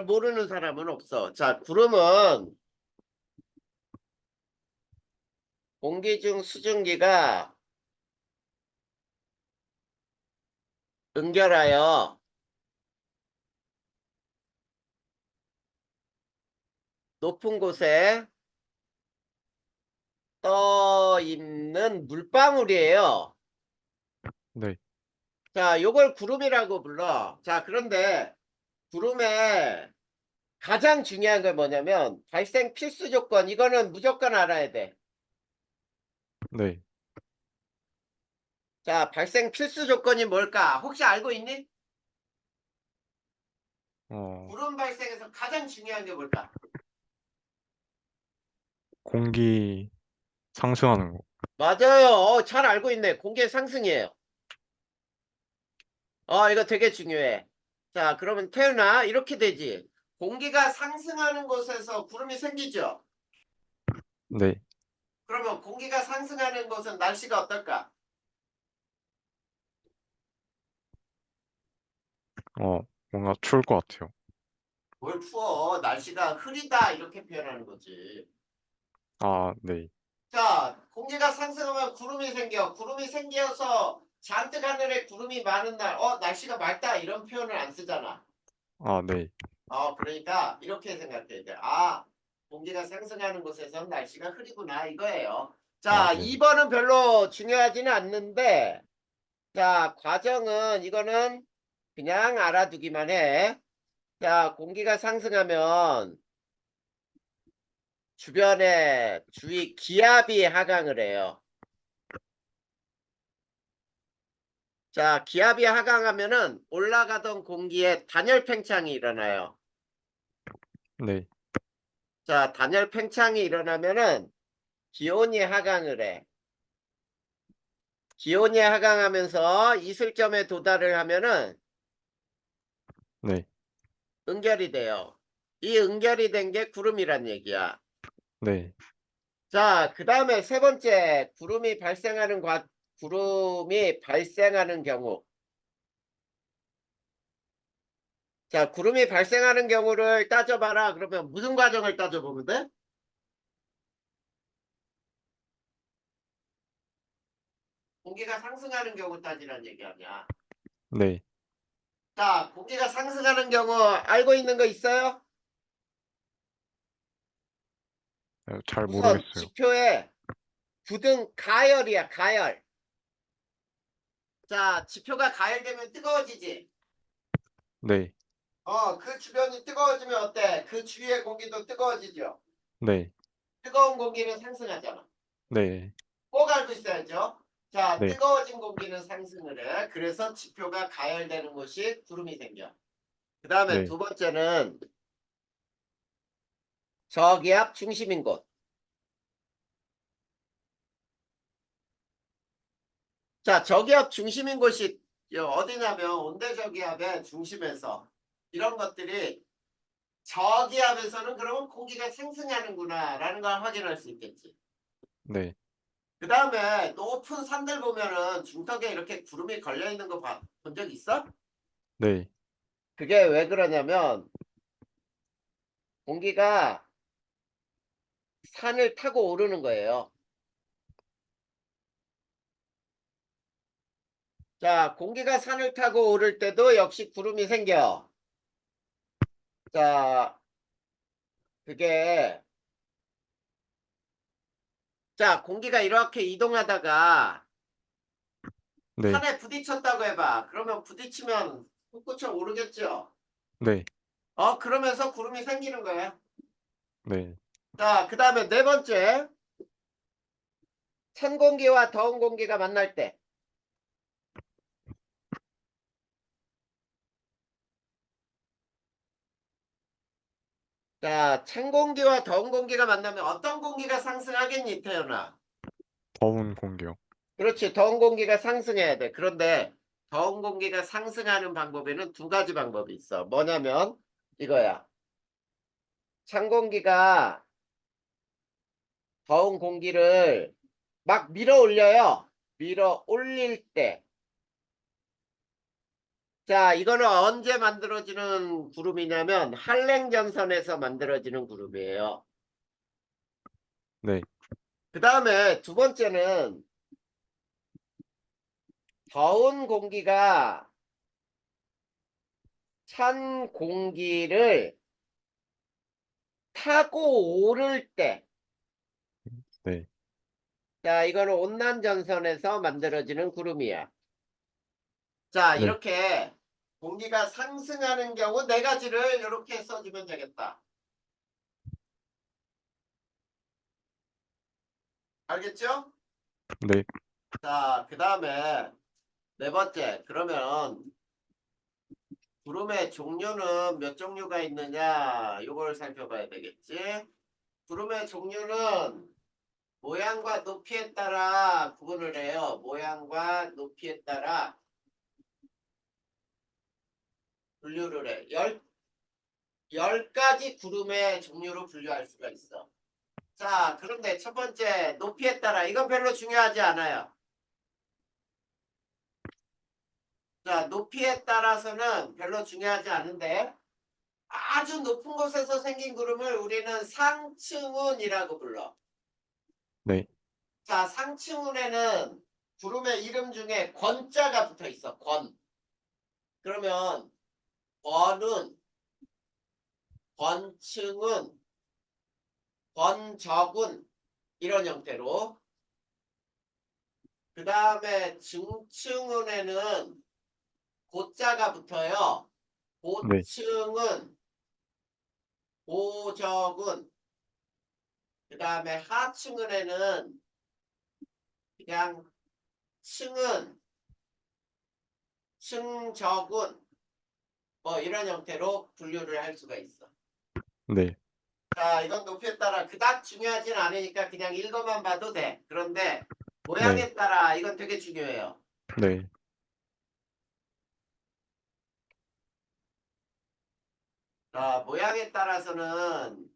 모르는 사람은 없어. 자, 구름은 공기 중 수증기가 응결하여 높은 곳에 떠 있는 물방울이에요. 네. 자, 요걸 구름이라고 불러. 자, 그런데 구름의 가장 중요한 건 뭐냐면 발생 필수 조건, 이거는 무조건 알아야 돼. 네. 자, 발생 필수 조건이 뭘까? 혹시 알고 있니? 어, 구름 발생에서 가장 중요한 게 뭘까? 공기 상승하는 거. 맞아요. 잘 알고 있네. 공기의 상승이에요. 이거 되게 중요해. 자, 그러면 태연아, 이렇게 되지. 공기가 상승하는 곳에서 구름이 생기죠? 네. 그러면 공기가 상승하는 곳은 날씨가 어떨까? 뭔가 추울 것 같아요. 뭘 추워? 날씨가 흐리다 이렇게 표현하는 거지. 아, 네. 자, 공기가 상승하면 구름이 생겨. 구름이 생겨서 잔뜩 하늘에 구름이 많은 날, 날씨가 맑다 이런 표현을 안 쓰잖아. 아, 네. 그러니까 이렇게 생각해야 돼. 공기가 상승하는 곳에선 날씨가 흐리구나 이거예요. 아, 자, 네. 2번은 별로 중요하지는 않는데, 자, 과정은 이거는 그냥 알아두기만 해. 자, 공기가 상승하면 주변에 주위 기압이 하강을 해요. 자, 기압이 하강하면은 올라가던 공기에 단열 팽창이 일어나요. 네. 자, 단열 팽창이 일어나면은 기온이 하강을 해. 기온이 하강하면서 이슬점에 도달을 하면은 네. 응결이 돼요. 이 응결이 된 게 구름이란 얘기야. 네. 자, 그 다음에 세 번째, 구름이 발생하는 경우. 자, 구름이 발생하는 경우를 따져봐라. 그러면 무슨 과정을 따져보면 돼? 공기가 상승하는 경우 따지란 얘기 아니야. 네. 자, 공기가 상승하는 경우 알고 있는 거 있어요? 잘 우선 모르겠어요. 지표에 가열이야, 가열. 자, 지표가 가열되면 뜨거워지지. 네. 그 주변이 뜨거워지면 어때? 그 주위의 공기도 뜨거워지죠. 네. 뜨거운 공기는 상승하잖아. 네. 꼭 알고 있어야죠. 자, 네. 뜨거워진 공기는 상승을 해. 그래서 지표가 가열되는 곳이 구름이 생겨. 그 다음에 네. 두 번째는 저기압 중심인 곳. 자, 저기압 중심인 곳이 어디냐면 온대저기압의 중심에서 이런 것들이 저기압에서는 그러면 공기가 상승하는구나 라는 걸 확인할 수 있겠지. 네. 그 다음에 높은 산들 보면은 중턱에 이렇게 구름이 걸려 있는 거 본 적 있어? 네. 그게 왜 그러냐면 공기가 산을 타고 오르는 거예요. 자, 공기가 산을 타고 오를 때도 역시 구름이 생겨. 자, 그게 자, 공기가 이렇게 이동하다가 네. 산에 부딪혔다고 해봐. 그러면 부딪히면 솟구쳐 오르겠죠. 네. 그러면서 구름이 생기는 거야. 네. 자, 그 다음에 네 번째. 찬 공기와 더운 공기가 만날 때. 자, 찬 공기와 더운 공기가 만나면 어떤 공기가 상승하겠니, 태연아? 더운 공기요. 그렇지. 더운 공기가 상승해야 돼. 그런데 더운 공기가 상승하는 방법에는 두 가지 방법이 있어. 뭐냐면 이거야. 찬 공기가 더운 공기를 막 밀어 올려요. 밀어 올릴 때. 자, 이거는 언제 만들어지는 구름이냐면 한랭전선에서 만들어지는 구름이에요. 네. 그 다음에 두 번째는 더운 공기가 찬 공기를 타고 오를 때, 네. 자, 이거는 온난전선에서 만들어지는 구름이야. 자, 네. 이렇게 공기가 상승하는 경우 네 가지를 이렇게 써주면 되겠다. 알겠죠? 네. 자, 그 다음에 네 번째. 그러면 구름의 종류는 몇 종류가 있느냐? 이걸 살펴봐야 되겠지? 구름의 종류는 모양과 높이에 따라 구분을 해요. 모양과 높이에 따라 분류를 해. 열 가지 구름의 종류로 분류할 수가 있어. 자, 그런데 첫 번째, 높이에 따라. 이건 별로 중요하지 않아요. 자, 높이에 따라서는 별로 중요하지 않은데, 아주 높은 곳에서 생긴 구름을 우리는 상층운이라고 불러. 네. 자, 상층운에는 구름의 이름 중에 권자가 붙어 있어. 권. 그러면 권은, 권층운, 권적운 이런 형태로. 그 다음에 중층운에는 고자가 붙어요. 네. 고층은, 고적은, 그 다음에 하층은에는 그냥 층은, 층적은 뭐 이런 형태로 분류를 할 수가 있어. 네. 자, 이건 높이에 따라 그닥 중요하진 않으니까 그냥 읽어만 봐도 돼. 그런데 네. 모양에 따라 이건 되게 중요해요. 네. 자, 모양에 따라서는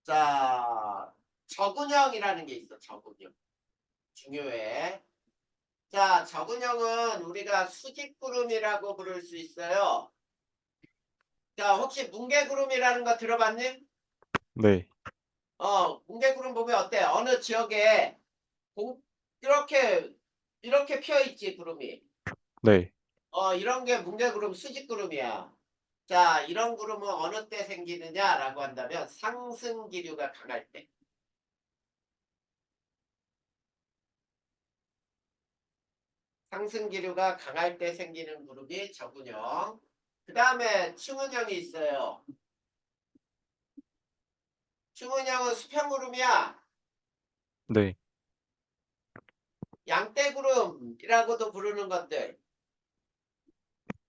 자, 적은형이라는 게 있어. 적은형. 중요해. 자, 적은형은 우리가 수직구름이라고 부를 수 있어요. 자, 혹시 뭉게구름이라는 거 들어봤니? 네. 뭉게구름 보면 어때? 어느 지역에 공, 이렇게, 이렇게 펴 있지, 구름이. 네. 이런 게 뭉게구름, 수직구름이야. 자, 이런 구름은 어느 때 생기느냐라고 한다면 상승기류가 강할 때. 상승기류가 강할 때 생기는 구름이 적은형. 그 다음에 충은형이 있어요. 충은형은 수평구름이야. 네. 양떼구름이라고도 부르는 것들.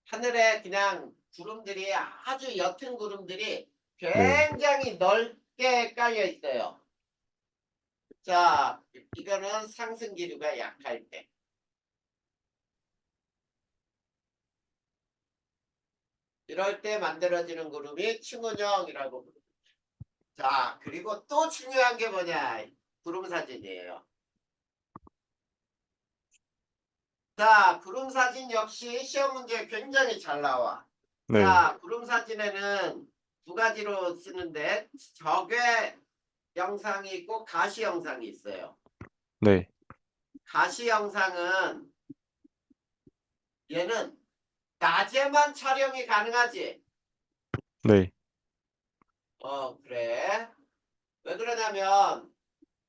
하늘에 그냥 구름들이 아주 옅은 구름들이 네. 굉장히 넓게 깔려 있어요. 자, 이거는 상승기류가 약할 때. 이럴 때 만들어지는 구름이 충은형이라고 부릅니다. 자, 그리고 또 중요한 게 뭐냐? 구름 사진이에요. 자, 구름 사진 역시 시험 문제에 굉장히 잘 나와. 네. 자, 구름 사진에는 두 가지로 쓰는데 적외 영상이 있고 가시 영상이 있어요. 네. 가시 영상은 얘는 낮에만 촬영이 가능하지. 네. 그래. 왜 그러냐면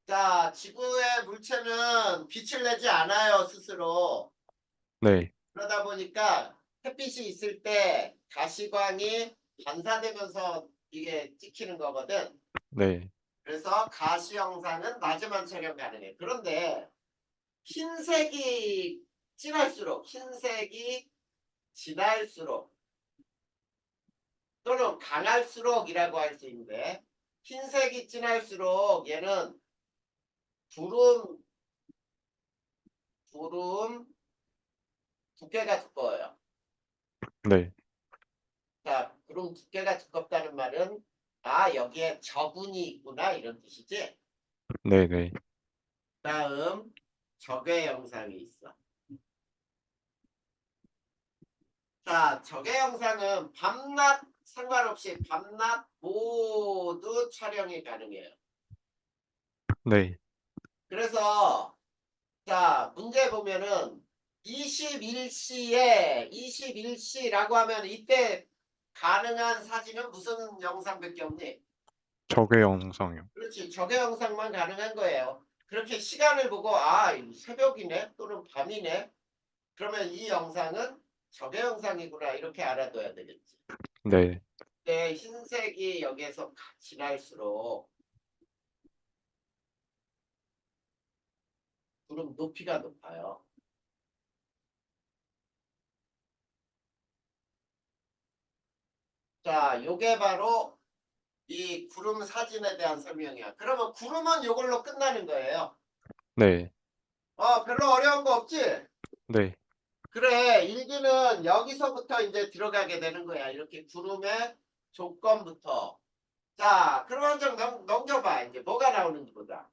자, 지구의 물체는 빛을 내지 않아요, 스스로. 네. 그러다 보니까 햇빛이 있을 때 가시광이 반사되면서 이게 찍히는 거거든. 네. 그래서 가시 영상은 낮에만 촬영 가능해. 그런데 흰색이 진할수록, 흰색이 진할수록 또는 강할수록이라고 할 수 있는데 흰색이 진할수록 얘는 구름, 구름 두께가 두꺼워요. 네. 자, 구름 두께가 두껍다는 말은 아, 여기에 적운이 있구나 이런 뜻이지. 네. 네. 다음 적외 영상이 있어. 자, 적의 영상은 밤낮 상관없이 밤낮 모두 촬영이 가능해요. 네. 그래서 자, 문제 보면은 21시라고 하면 이때 가능한 사진은 무슨 영상밖에 없니? 적의 영상이요. 그렇지. 적의 영상만 가능한 거예요. 그렇게 시간을 보고 아, 새벽이네 또는 밤이네. 그러면 이 영상은 적의 영상이구나 이렇게 알아둬야 되겠지. 네. 근데 흰색이 여기에서 같이 날수록 구름 높이가 높아요. 자, 요게 바로 이 구름 사진에 대한 설명이야. 그러면 구름은 요걸로 끝나는 거예요. 네. 별로 어려운 거 없지? 네. 그래, 일기는 여기서부터 이제 들어가게 되는 거야. 이렇게 구름의 조건부터. 자, 그럼 한 장 넘겨봐. 이제 뭐가 나오는지 보자.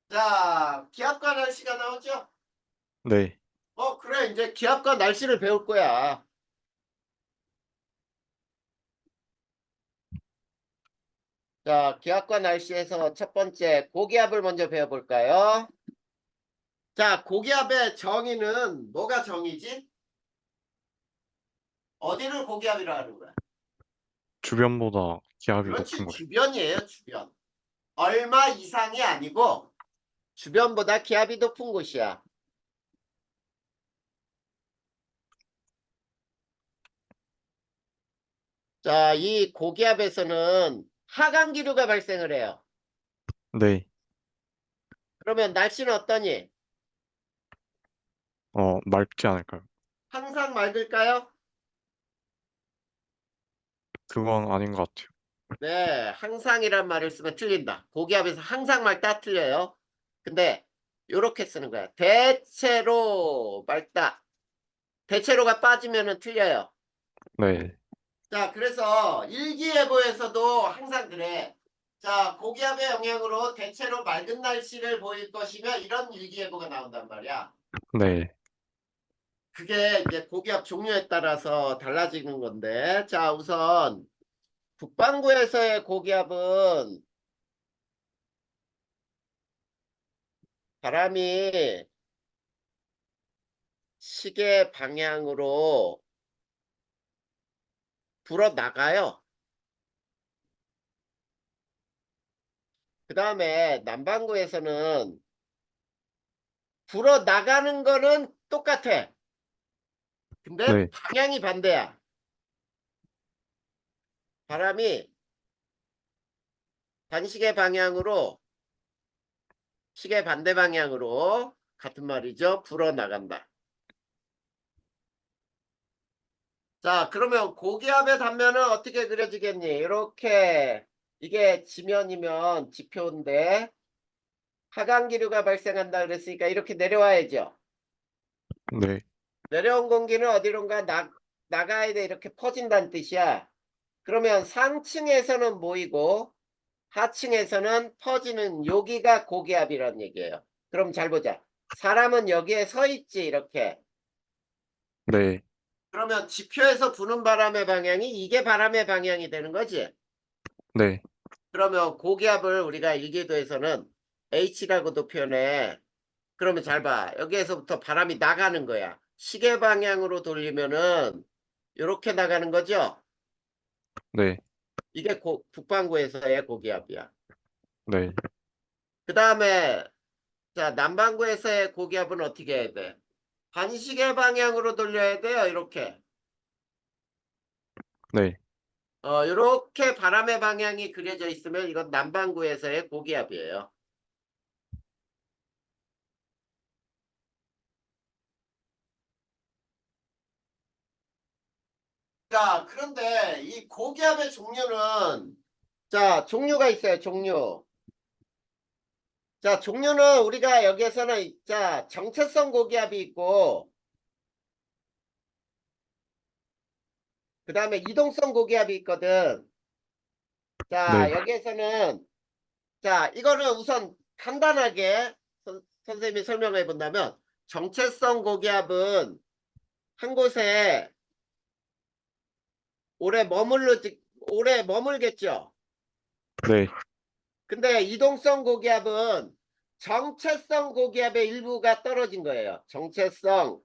자, 기압과 날씨가 나오죠? 네. 그래. 이제 기압과 날씨를 배울 거야. 자, 기압과 날씨에서 첫 번째 고기압을 먼저 배워볼까요? 자, 고기압의 정의는 뭐가 정의지? 어디를 고기압이라 하는 거야? 주변보다 기압이 높은 그렇지, 거예요. 주변이에요, 주변. 얼마 이상이 아니고 주변보다 기압이 높은 곳이야. 자, 이 고기압에서는 하강기류가 발생을 해요. 네. 그러면 날씨는 어떠니? 맑지 않을까요? 항상 맑을까요? 그건 아닌 것 같아요. 네, 항상이란 말을 쓰면 틀린다. 고기압에서 항상 맑다 틀려요. 근데 요렇게 쓰는 거야. 대체로 맑다. 대체로가 빠지면은 틀려요. 네. 자, 그래서 일기예보에서도 항상 그래. 자, 고기압의 영향으로 대체로 맑은 날씨를 보일 것이며 이런 일기예보가 나온단 말이야. 네. 그게 이제 고기압 종류에 따라서 달라지는 건데. 자, 우선 북반구에서의 고기압은 바람이 시계 방향으로 불어 나가요. 그 다음에 남반구에서는 불어 나가는 거는 똑같아. 근데 네. 방향이 반대야. 바람이 반시계 방향으로 시계 반대 방향으로 같은 말이죠. 불어 나간다. 자, 그러면 고기압의 단면은 어떻게 그려지겠니? 이렇게 이게 지면이면 지표인데 하강기류가 발생한다 그랬으니까 이렇게 내려와야죠. 네. 내려온 공기는 어디론가 나가야 돼. 이렇게 퍼진다는 뜻이야. 그러면 상층에서는 모이고 하층에서는 퍼지는 여기가 고기압이라는 얘기예요. 그럼 잘 보자. 사람은 여기에 서 있지 이렇게. 네. 그러면 지표에서 부는 바람의 방향이 이게 바람의 방향이 되는 거지. 네. 그러면 고기압을 우리가 일기도에서는 H라고도 표현해. 그러면 잘 봐. 여기에서부터 바람이 나가는 거야. 시계 방향으로 돌리면은 이렇게 나가는 거죠. 네. 이게 북반구에서의 고기압이야. 네. 그 다음에 자 남반구에서의 고기압은 어떻게 해야 돼? 반시계 방향으로 돌려야 돼요. 이렇게. 네. 이렇게 바람의 방향이 그려져 있으면 이건 남반구에서의 고기압이에요. 자, 그런데 이 고기압의 종류는 자, 종류가 있어요. 종류. 자, 종류는 우리가 여기에서는 자, 정체성 고기압이 있고 그다음에 이동성 고기압이 있거든. 네. 자, 여기에서는 자, 이거는 우선 간단하게 선생님이 설명해 본다면 정체성 고기압은 한 곳에 오래 머물겠죠. 네, 근데 이동성 고기압은 정체성 고기압의 일부가 떨어진 거예요. 정체성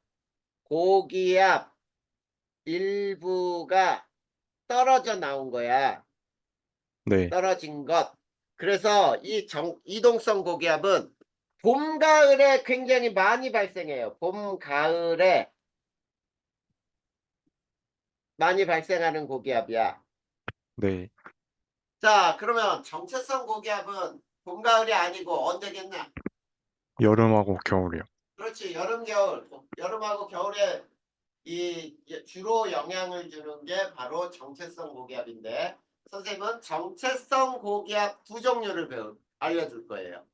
고기압 일부가 떨어져 나온 거야. 네, 떨어진 것. 그래서 이 이동성 고기압은 봄, 가을에 굉장히 많이 발생해요. 봄, 가을에 많이 발생하는 고기압이야. 네. 자, 그러면 정체성 고기압은 봄, 가을이 아니고 언제겠냐? 여름하고 겨울이요. 그렇지. 여름, 겨울. 여름하고 겨울에 이 주로 영향을 주는 게 바로 정체성 고기압인데 선생님은 정체성 고기압 두 종류를 알려줄 거예요.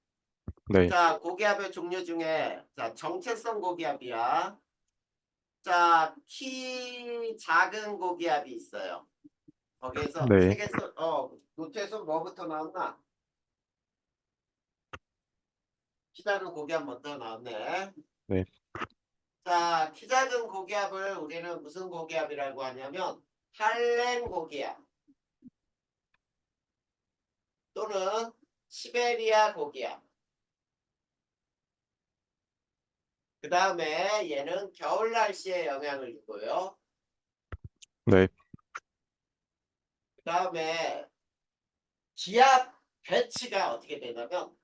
네, 자, 고기압의 종류 중에 자, 정체성 고기압이야. 자, 키 작은 고기압이 있어요. 거기에서 네, 책에서 노트에서 뭐부터 나왔나? 키 작은 고기압 먼저 나왔네. 네, 자, 키 작은 고기압을 우리는 무슨 고기압이라고 하냐면 할렘 고기압 또는 시베리아 고기압. 그 다음에 얘는 겨울 날씨에 영향을 주고요. 네, 그 다음에 기압 배치가 어떻게 되냐면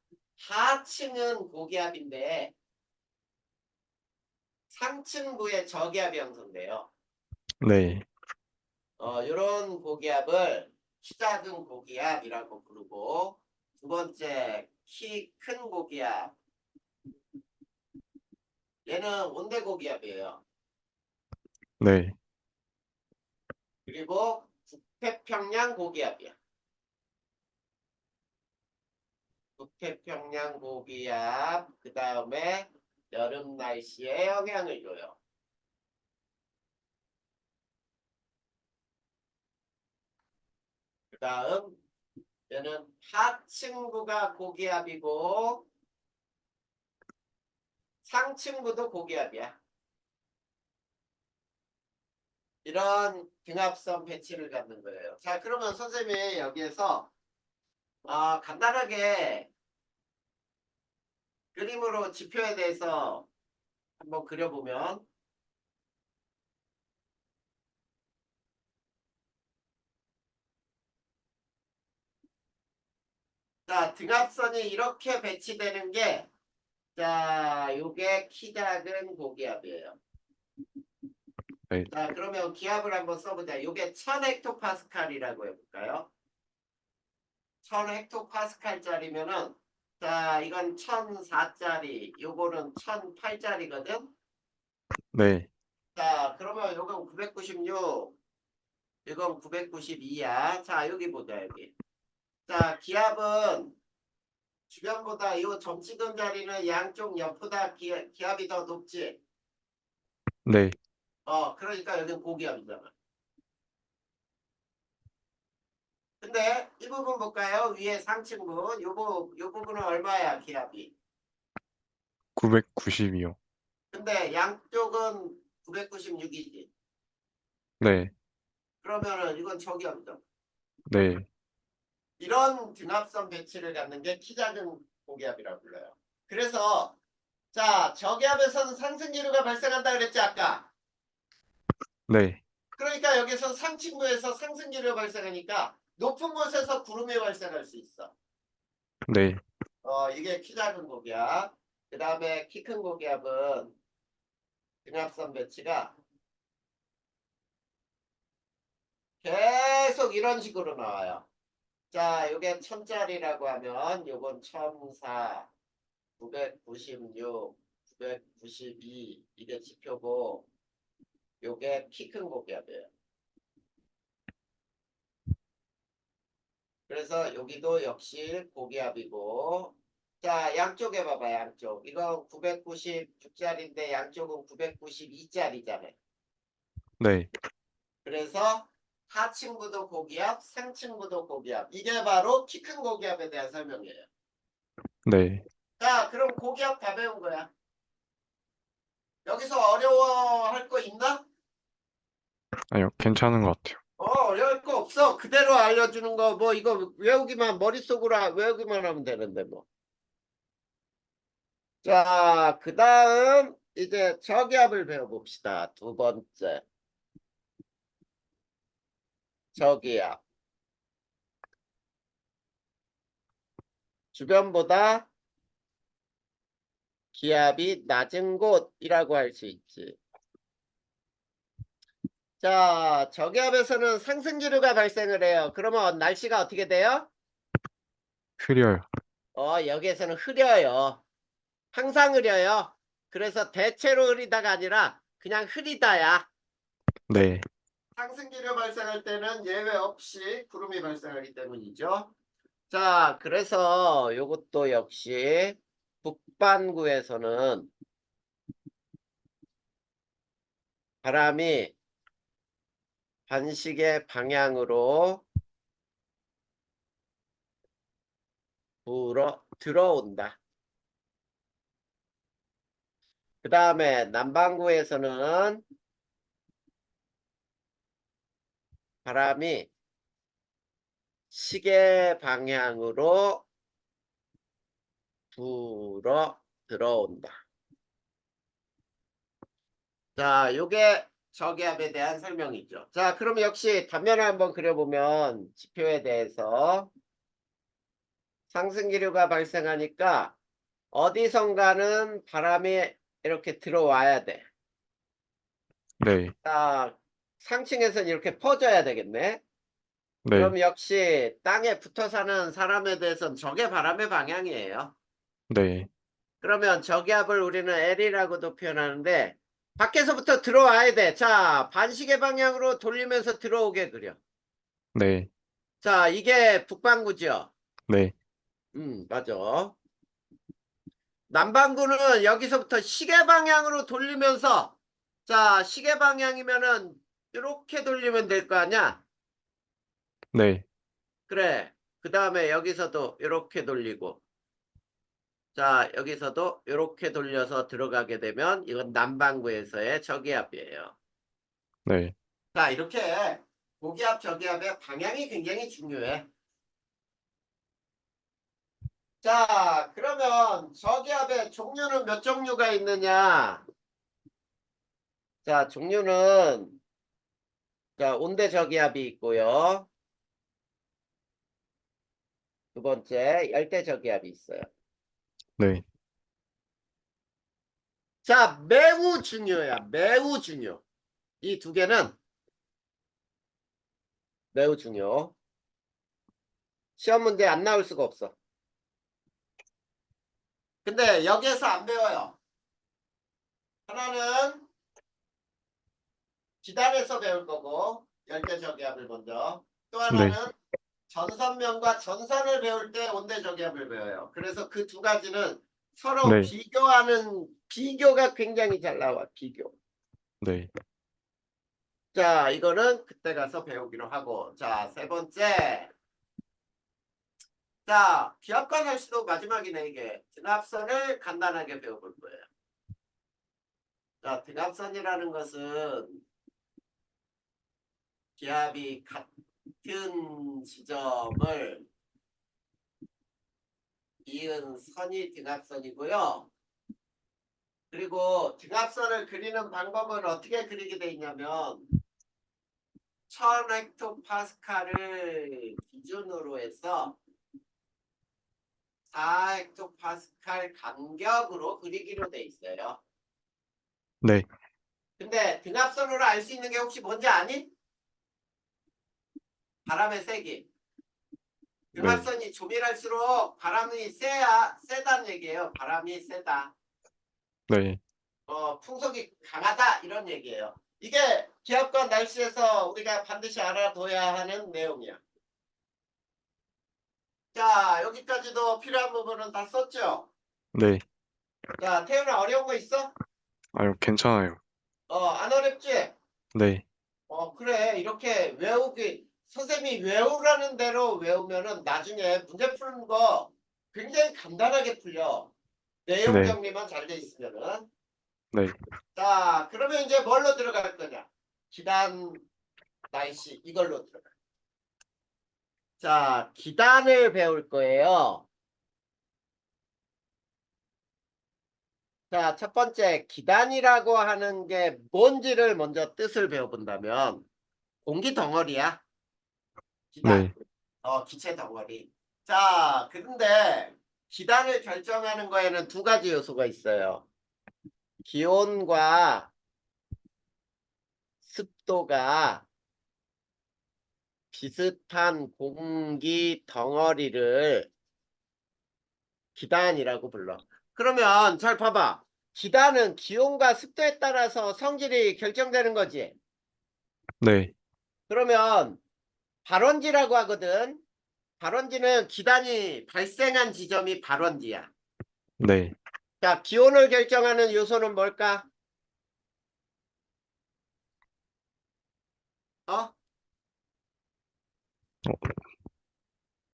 하층은 고기압인데 상층부에 저기압이 형성돼요. 네, 이런 고기압을 키 작은 고기압이라고 부르고 두 번째 키 큰 고기압 얘는 온대 고기압이에요. 네, 그리고 북태평양 고기압이야. 북태평양 고기압 그 다음에 여름 날씨에 영향을 줘요. 그 다음 얘는 하층부가 고기압이고 상층부도 고기압이야. 이런 등압선 배치를 갖는 거예요. 자, 그러면 선생님이 여기에서 간단하게 그림으로 지표에 대해서 한번 그려보면 자, 등압선이 이렇게 배치되는 게 자, 요게 키 작은 고기압이에요. 네, 자, 그러면 기압을 한번 써보자. 요게 1000헥토파스칼이라고 해볼까요? 1000헥토파스칼짜리면은 자, 이건 1004짜리, 요거는 1008짜리거든. 네, 자, 그러면 요건 996, 이건 992야. 자, 여기 보자, 여기. 자, 기압은 주변보다 요 점 찍은 자리는 양쪽 옆보다 기압이 더 높지. 네. 그러니까 여기는 고기압이잖아. 근데 이 부분 볼까요? 위에 상층부. 요 부분은 얼마야, 기압이? 990이요. 근데 양쪽은 996이지. 네, 그러면은 이건 저기압이죠. 네, 이런 등압선 배치를 갖는 게 키 작은 고기압이라고 불러요. 그래서 자, 저기압에서는 상승기류가 발생한다 그랬지 아까. 네, 그러니까 여기서 상층부에서 상승기류가 발생하니까 높은 곳에서 구름이 발생할 수 있어. 네, 이게 키 작은 고기압. 그 다음에 키 큰 고기압은 등압선 배치가 계속 이런 식으로 나와요. 자, 요게 1000짜리라고 하면 요건 1004, 996, 992 이게 지표고 요게 키 큰 고기압이에요. 그래서 여기도 역시 고기압이고 자, 양쪽에 봐봐, 양쪽. 이건 996짜리인데 양쪽은 992짜리잖아요. 네, 그래서 하층부도 고기압, 상층부도 고기압. 이게 바로 키 큰 고기압에 대한 설명이에요. 네, 자, 그럼 고기압 다 배운 거야. 아니요, 괜찮은 것 같아요. 어려울 거 없어. 그대로 알려주는 거, 뭐, 이거 외우기만, 머릿속으로 외우기만 하면 되는데, 뭐. 자, 그 다음, 이제 저기압을 배워봅시다. 두 번째. 저기압. 주변보다 기압이 낮은 곳이라고 할 수 있지. 자, 저기압에서는 상승기류가 발생을 해요. 그러면 날씨가 어떻게 돼요? 흐려요. 여기에서는 흐려요. 항상 흐려요. 그래서 대체로 흐리다가 아니라 그냥 흐리다야. 네, 상승기류 발생할 때는 예외 없이 구름이 발생하기 때문이죠. 자, 그래서 요것도 역시 북반구에서는 바람이 반시계 방향으로 불어 들어온다. 그 다음에 남반구에서는 바람이 시계 방향으로 불어 들어온다. 자, 요게 저기압에 대한 설명이죠. 자, 그럼 역시 단면을 한번 그려보면 지표에 대해서 상승기류가 발생하니까 어디선가는 바람이 이렇게 들어와야 돼. 네, 자, 상층에서는 이렇게 퍼져야 되겠네. 네, 그럼 역시 땅에 붙어 사는 사람에 대해서는 저게 바람의 방향이에요. 네, 그러면 저기압을 우리는 L이라고도 표현하는데 밖에서부터 들어와야 돼. 자, 반시계 방향으로 돌리면서 들어오게 그려. 네, 자, 이게 북반구죠. 네, 맞아. 남반구는 여기서부터 시계 방향으로 돌리면서 자, 시계 방향이면은 이렇게 돌리면 될 거 아니야? 네, 그래. 그 다음에 여기서도 이렇게 돌리고 자, 여기서도 이렇게 돌려서 들어가게 되면 이건 남반구에서의 저기압이에요. 네, 자, 이렇게 고기압, 저기압의 방향이 굉장히 중요해. 자, 그러면 저기압의 종류는 몇 종류가 있느냐? 자, 종류는 자, 온대 저기압이 있고요. 두 번째, 열대 저기압이 있어요. 네, 자, 매우 중요해요. 매우 중요. 이 두 개는 매우 중요. 시험 문제 안 나올 수가 없어. 근데 여기에서 안 배워요. 하나는 기단에서 배울 거고, 열대 저기압을 먼저. 또 네, 하나는 전선면과 전선을 배울 때 온대 저기압을 배워요. 그래서 그 두 가지는 서로 네, 비교하는 비교가 굉장히 잘 나와. 비교. 네, 자, 이거는 그때 가서 배우기로 하고. 자, 세 번째. 자, 기압과 날씨도 마지막이네, 이게. 등압선을 간단하게 배워볼 거예요. 자, 등압선이라는 것은 기압이 같은 지점을 이은 선이 등압선이고요. 그리고 등압선을 그리는 방법은 어떻게 그리게 돼 있냐면 1000헥토파스칼을 기준으로 해서 4헥토파스칼 간격으로 그리기로 돼 있어요. 네, 근데 등압선으로 알 수 있는 게 혹시 뭔지 아니? 바람의 세기. 네, 등압선이 조밀할수록 바람이 세다는 얘기예요. 바람이 세다. 네, 풍속이 강하다 이런 얘기예요. 이게 기압과 날씨에서 우리가 반드시 알아둬야 하는 내용이야. 자, 여기까지도 필요한 부분은 다 썼죠? 네. 자, 태훈아 어려운 거 있어? 아유, 괜찮아요. 안 어렵지? 네, 그래. 이렇게 외우기, 선생님이 외우라는 대로 외우면은 나중에 문제 푸는 거 굉장히 간단하게 풀려. 내용 네, 정리만 잘 돼 있으면은. 네, 자, 그러면 이제 뭘로 들어갈 거냐? 기단 날씨 이걸로 들어가. 자, 기단을 배울 거예요. 자, 첫 번째 기단이라고 하는 게 뭔지를 먼저 뜻을 배워본다면 공기 덩어리야. 기단. 네, 기체 덩어리. 자, 그런데 기단을 결정하는 거에는 두 가지 요소가 있어요. 기온과 습도가 비슷한 공기 덩어리를 기단이라고 불러. 그러면 잘 봐봐. 기단은 기온과 습도에 따라서 성질이 결정되는 거지. 네, 그러면 발원지라고 하거든. 발원지는 기단이 발생한 지점이 발원지야. 네. 자, 기온을 결정하는 요소는 뭘까? 어? 어,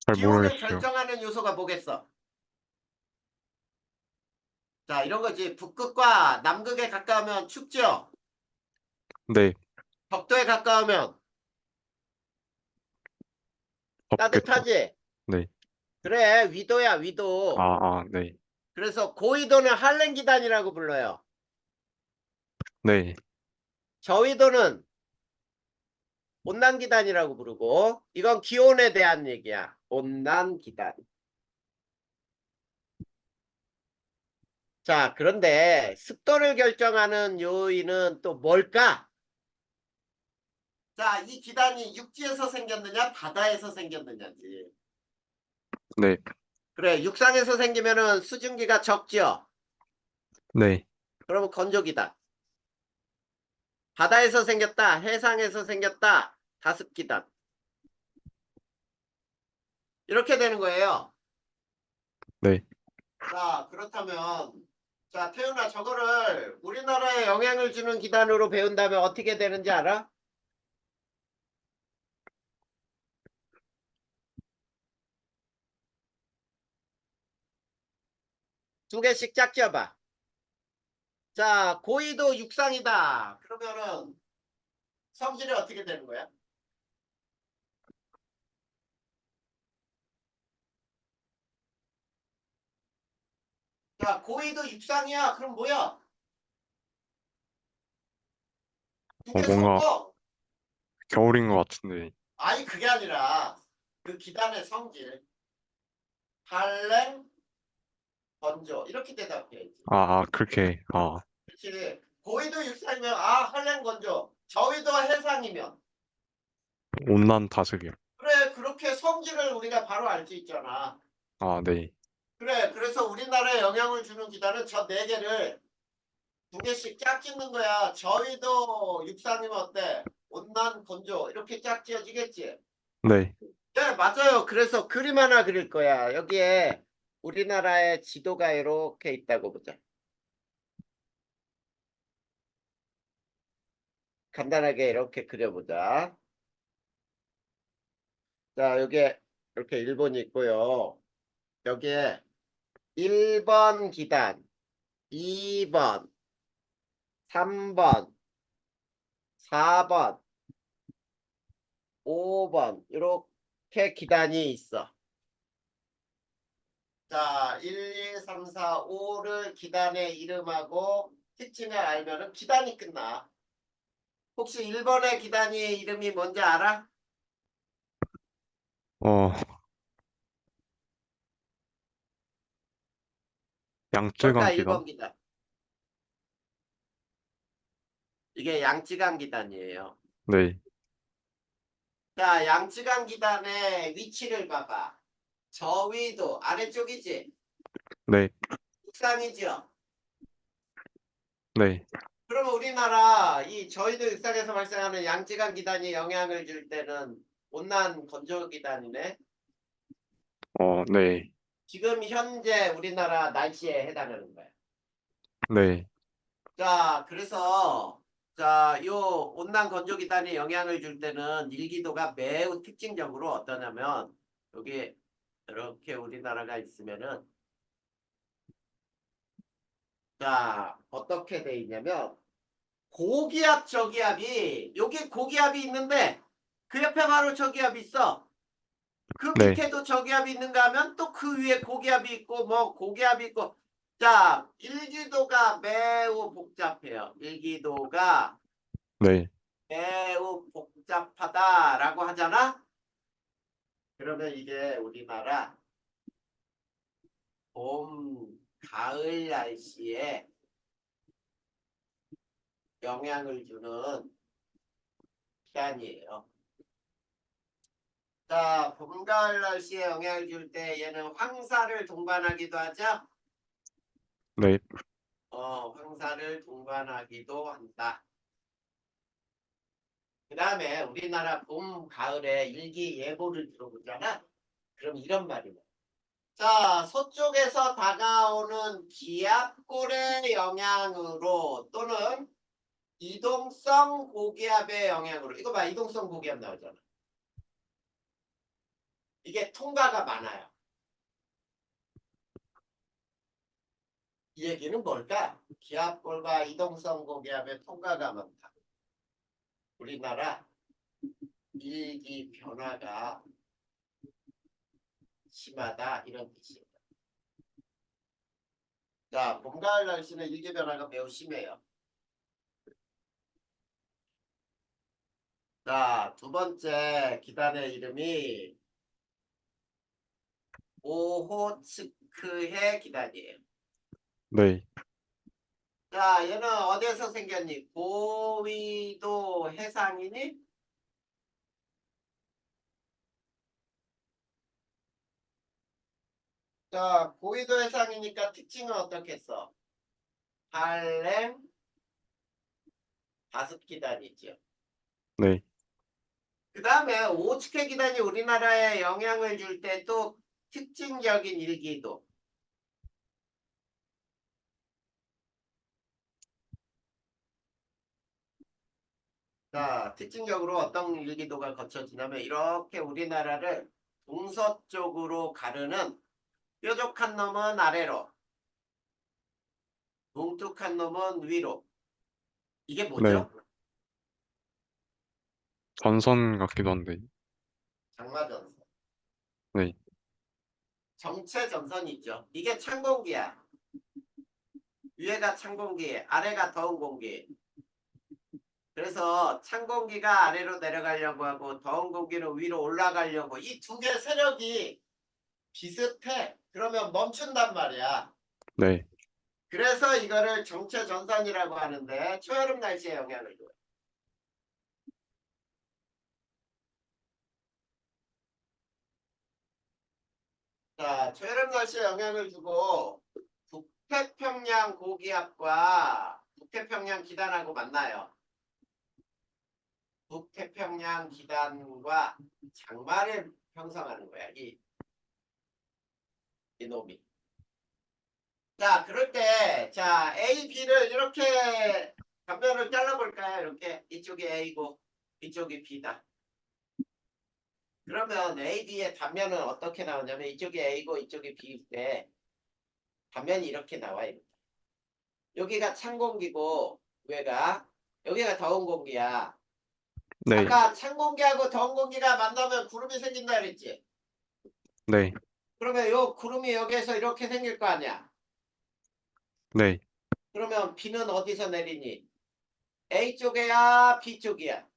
잘 기온을 모르겠어요. 결정하는 요소가 뭐겠어? 자, 이런 거지. 북극과 남극에 가까우면 춥죠? 네, 적도에 가까우면 없겠죠. 따뜻하지? 네. 그래, 위도야, 아, 위도. 네, 그래서 고위도는 한랭기단이라고 불러요. 네, 저위도는 온난기단이라고 부르고, 이건 기온에 대한 얘기야. 온난기단. 자, 그런데 습도를 결정하는 요인은 또 뭘까? 자, 이 기단이 육지에서 생겼느냐, 바다에서 생겼느냐지. 네, 그래, 육상에서 생기면은 수증기가 적죠? 네. 그러면 건조기다. 바다에서 생겼다, 해상에서 생겼다, 다습기다. 이렇게 되는 거예요. 네. 자, 그렇다면, 자, 태훈아, 저거를 우리나라에 영향을 주는 기단으로 배운다면 어떻게 되는지 알아? 두 개씩 짝지어봐. 자, 고緯도 육상이다. 그러면은 성질이 어떻게 되는 거야? 자, 고緯도 육상이야. 그럼 뭐야? 두 개 뭔가 섞어. 겨울인 것 같은데. 아니, 그게 아니라 그 기단의 성질. 한랭, 건조. 이렇게 대답해야지. 그렇게, 그렇지. 고緯도 육상이면 한랭, 건조. 저緯도 해상이면 온난 다스리요. 그래, 그렇게 성질을 우리가 바로 알 수 있잖아. 네, 그래, 그래서 우리나라에 영향을 주는 기단은 저 네 개를 두 개씩 짝 짓는 거야. 저희도 육상이면 어때? 온난, 건조 이렇게 짝 지어지겠지? 네, 네, 맞아요. 그래서 그림 하나 그릴 거야. 여기에 우리나라의 지도가 이렇게 있다고 보자. 간단하게 이렇게 그려보자. 자, 여기에 이렇게 일본이 있고요. 여기에 1번 기단, 2번, 3번, 4번, 5번 이렇게 기단이 있어. 자, 1, 2, 3, 4, 5를 기단의 이름하고 특징을 알면은 기단이 끝나. 혹시 1번의 기단이 이름이 뭔지 알아? 어, 양쯔강 뭘까? 기간? 1번 기단. 이게 양쯔강 기단이에요. 네, 자, 양쯔강 기단의 위치를 봐봐. 저위도 아래쪽이지? 네, 육상이죠? 네, 그러면 우리나라 이 저희도 육상에서 발생하는 양쯔강 기단이 영향을 줄 때는 온난 건조 기단이네. 네, 지금 현재 우리나라 날씨에 해당하는 거야. 네, 자, 그래서 자, 요 온난 건조 기단이 영향을 줄 때는 일기도가 매우 특징적으로 어떠냐면 여기 이렇게 우리나라가 있으면은 자, 어떻게 돼 있냐면 고기압 저기압이 여기 고기압이 있는데 그 옆에 바로 저기압이 있어. 그 네. 밑에도 저기압이 있는가 하면 또 그 위에 고기압이 있고 뭐 고기압이 있고. 자, 일기도가 매우 복잡해요. 일기도가 네. 매우 복잡하다라고 하잖아. 그러면 이게 우리나라 봄, 가을 날씨에 영향을 주는 기간이에요. 자, 봄, 가을 날씨에 영향을 줄 때 얘는 황사를 동반하기도 하죠. 네. 황사를 동반하기도 한다. 그 다음에 우리나라 봄, 가을에 일기예보를 들어보잖아. 그럼 이런 말이 나와. 자, 서쪽에서 다가오는 기압골의 영향으로 또는 이동성 고기압의 영향으로. 이거 봐, 이동성 고기압 나오잖아. 이게 통과가 많아요. 이 얘기는 뭘까? 기압골과 이동성 고기압의 통과가 많다. 우리나라 일기 변화가 심하다 이런 뜻이에요. 자, 봄, 가을 날씨는 일기 변화가 매우 심해요. 자, 두 번째 기단의 이름이 오호츠크해 기단이에요. 네. 자, 얘는 어디에서 생겼니? 고위도 해상이니? 자, 고위도 해상이니까 특징은 어떻겠어? 한랭 다섯 기단이죠. 네. 그 다음에 오츠케 기단이 우리나라에 영향을 줄 때 또 특징적인 일기도. 자, 특징적으로 어떤 일기도가 거쳐지냐면 이렇게 우리나라를 동서쪽으로 가르는 뾰족한 놈은 아래로, 뭉툭한 놈은 위로. 이게 네. 뭐죠? 전선 같기도 한데. 장마전선. 네. 정체전선이 있죠. 이게 찬 공기야. 위에가 찬 공기, 아래가 더운 공기. 그래서 찬 공기가 아래로 내려가려고 하고 더운 공기는 위로 올라가려고 이 두 개 세력이 비슷해. 그러면 멈춘단 말이야. 네. 그래서 이거를 정체전선이라고 하는데 초여름 날씨에 영향을 줘요. 자, 초여름 날씨에 영향을 주고 북태평양 고기압과 북태평양 기단하고 만나요. 북태평양 기단과 장마를 형성하는 거야. 이놈이. 자, 그럴 때, 자, A, B를 이렇게 단면을 잘라볼까요? 이렇게. 이쪽이 A고, 이쪽이 B다. 그러면 A, B의 단면은 어떻게 나오냐면, 이쪽이 A고, 이쪽이 B일 때, 단면이 이렇게 나와요. 여기가 찬 공기고, 여기가 더운 공기야. 네. 아까 찬 공기하고 더운 공기가 만나면 구름이 생긴다 그랬지? 네. 그러면 요 구름이 여기에서 이렇게 생길 거 아니야? 네. 그러면 비는 어디서 내리니? A 쪽이야, B 쪽이야?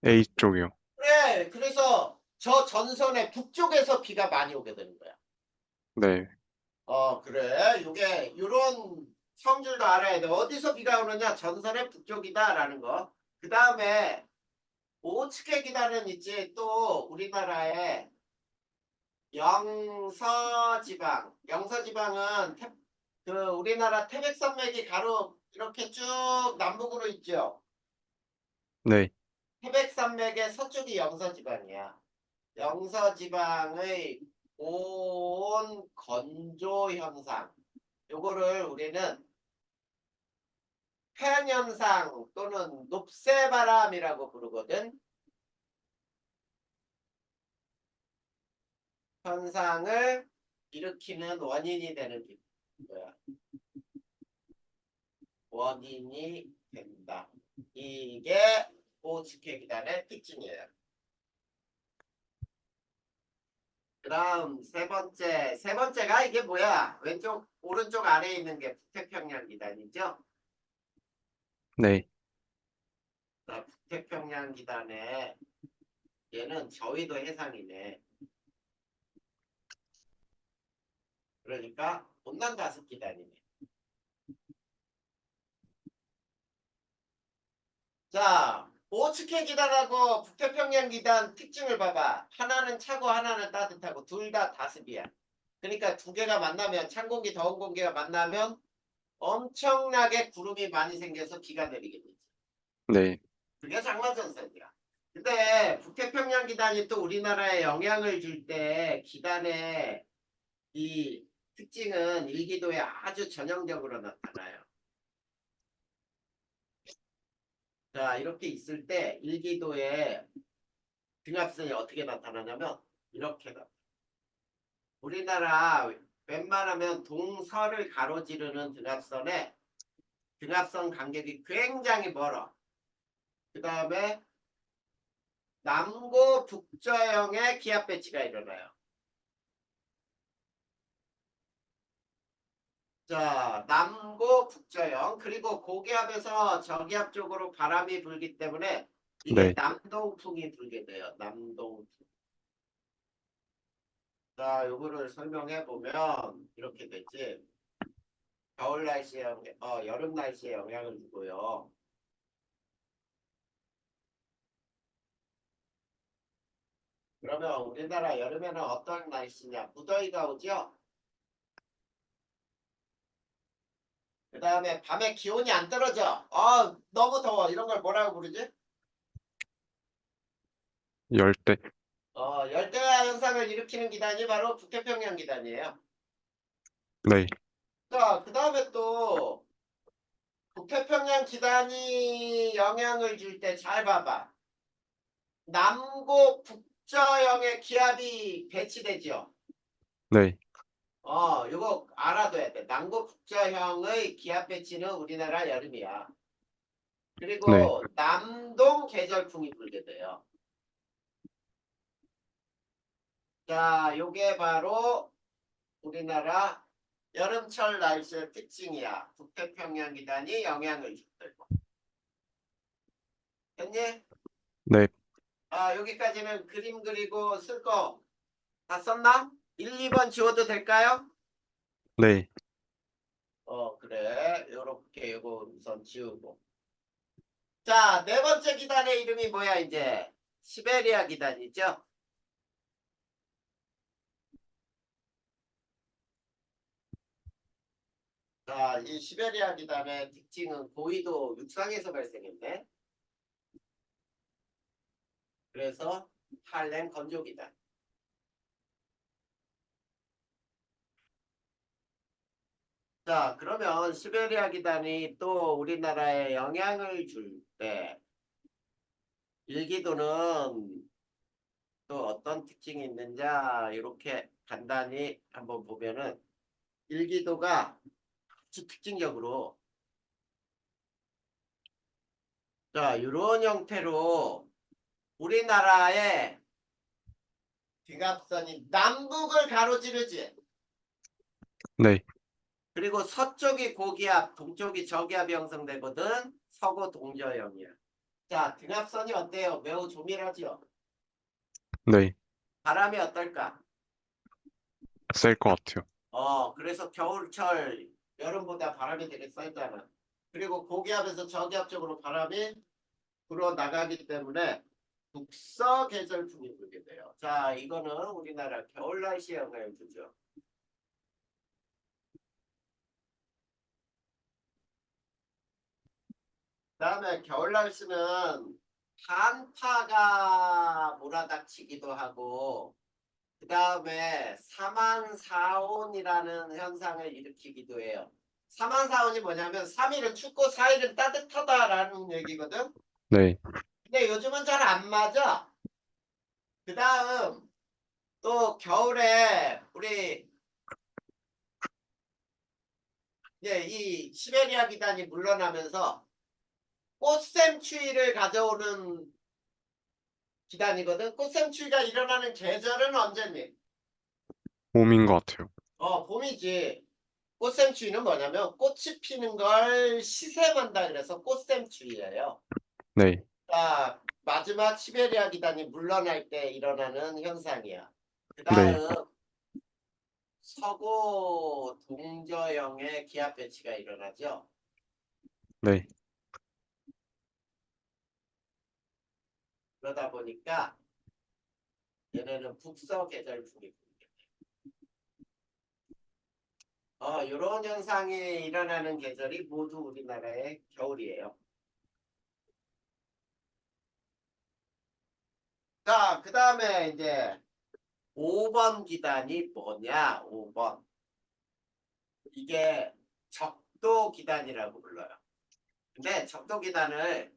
A 쪽이요. 그래. 그래서 저 전선의 북쪽에서 비가 많이 오게 되는 거야. 네. 그래. 요게 요런 성질도 알아야 돼. 어디서 비가 오느냐? 전선의 북쪽이다라는 거. 그 다음에 오츠케 기단은 있지. 또 우리나라의 영서지방은 그 우리나라 태백산맥이 가로 이렇게 쭉 남북으로 있죠. 네. 태백산맥의 서쪽이 영서지방이야. 영서지방의 고온 건조 현상. 요거를 우리는 팬현상 또는 높새바람이라고 부르거든. 현상을 일으키는 원인이 되는 거야. 원인이 된다. 이게 오츠케 기단의 특징이에요. 그다음 세 번째가 이게 뭐야? 왼쪽 오른쪽 아래에 있는 게 북태평양 기단이죠. 네. 자, 북태평양 기단에 얘는 저위도 해상이네. 그러니까 온난 가습 기단이네. 자, 오츠케 기단하고 북태평양 기단 특징을 봐봐. 하나는 차고 하나는 따뜻하고 둘 다 다습이야. 그러니까 두 개가 만나면 찬 공기, 더운 공기가 만나면 엄청나게 구름이 많이 생겨서 비가 내리게 되지. 네. 그게 장마전선이야. 근데 북태평양 기단이 또 우리나라에 영향을 줄 때 기단의 이 특징은 일기도에 아주 전형적으로 나타나요. 자, 이렇게 있을 때 일기도에 등압선이 어떻게 나타나냐면 이렇게 나타나. 우리나라 웬만하면 동서를 가로지르는 등압선에 등압선 간격이 굉장히 멀어. 그 다음에 남고 북저형의 기압 배치가 일어나요. 자, 남고 북저형 그리고 고기압에서 저기압 쪽으로 바람이 불기 때문에 이게 네. 남동풍이 불게 돼요. 남동풍. 자, 요거를 설명해 보면 이렇게 되지. 겨울 날씨에 여름 날씨에 영향을 주고요. 그러면 우리나라 여름에는 어떤 날씨냐? 무더위가 오죠? 그 다음에 밤에 기온이 안 떨어져. 너무 더워. 이런 걸 뭐라고 부르지? 열대. 열대야 현상을 일으키는 기단이 바로 북태평양 기단이에요. 네. 자, 그 다음에 또 북태평양 기단이 영향을 줄 때 잘 봐봐. 남고 북저형의 기압이 배치되죠. 네. 이거 알아둬야 돼. 남고 북저형의 기압 배치는 우리나라 여름이야. 네. 그리고 남동 계절풍이 불게 돼요. 자, 요게 바로 우리나라 여름철 날씨의 특징이야. 북태평양 기단이 영향을 줬다고. 됐니? 네. 여기까지는 그림 그리고 쓸 거 다 썼나? 1, 2번 지워도 될까요? 네. 그래. 요렇게 요거 우선 지우고. 자, 네 번째 기단의 이름이 뭐야, 이제? 시베리아 기단이죠? 자, 이 시베리아 기단의 특징은 고위도 육상에서 발생했네. 그래서 할렘 건조 기단. 자, 그러면 시베리아 기단이 또 우리나라에 영향을 줄 때, 일기도는 또 어떤 특징이 있는지 이렇게 간단히 한번 보면은 일기도가 아주 특징적으로 자, 이런 형태로 우리나라의 기갑선이 남북을 가로지르지. 네. 그리고 서쪽이 고기압, 동쪽이 저기압이 형성되거든. 서고 동저형이야. 자, 등압선이 어때요? 매우 조밀하죠? 네. 바람이 어떨까? 셀 것 같아요. 그래서 겨울철, 여름보다 바람이 되게 세잖아. 그리고 고기압에서 저기압 쪽으로 바람이 불어 나가기 때문에 북서 계절풍이 불게 돼요. 자, 이거는 우리나라 겨울 날씨에 영향을 주죠. 그다음에 겨울 날씨는 한파가 몰아닥치기도 하고 그다음에 사만사온이라는 현상을 일으키기도 해요. 사만사온이 뭐냐면 3일은 춥고 4일은 따뜻하다라는 얘기거든. 네. 근데 요즘은 잘 안 맞아. 그다음 또 겨울에 우리 이 시베리아 기단이 물러나면서 꽃샘추위를 가져오는 기단이거든. 꽃샘추위가 일어나는 계절은 언제니? 봄인 것 같아요. 봄이지. 꽃샘추위는 뭐냐면 꽃이 피는 걸 시샘한다 그래서 꽃샘추위예요. 네, 자, 마지막 시베리아 기단이 물러날 때 일어나는 현상이야. 그 네, 다음 서고 동저형의 기압 배치가 일어나죠. 네, 그러다 보니까 얘네는 북서 계절풍이 불게. 이런 현상이 일어나는 계절이 모두 우리나라의 겨울이에요. 자, 그 다음에 이제 5번 기단이 뭐냐? 5번. 이게 적도 기단이라고 불러요. 근데 적도 기단을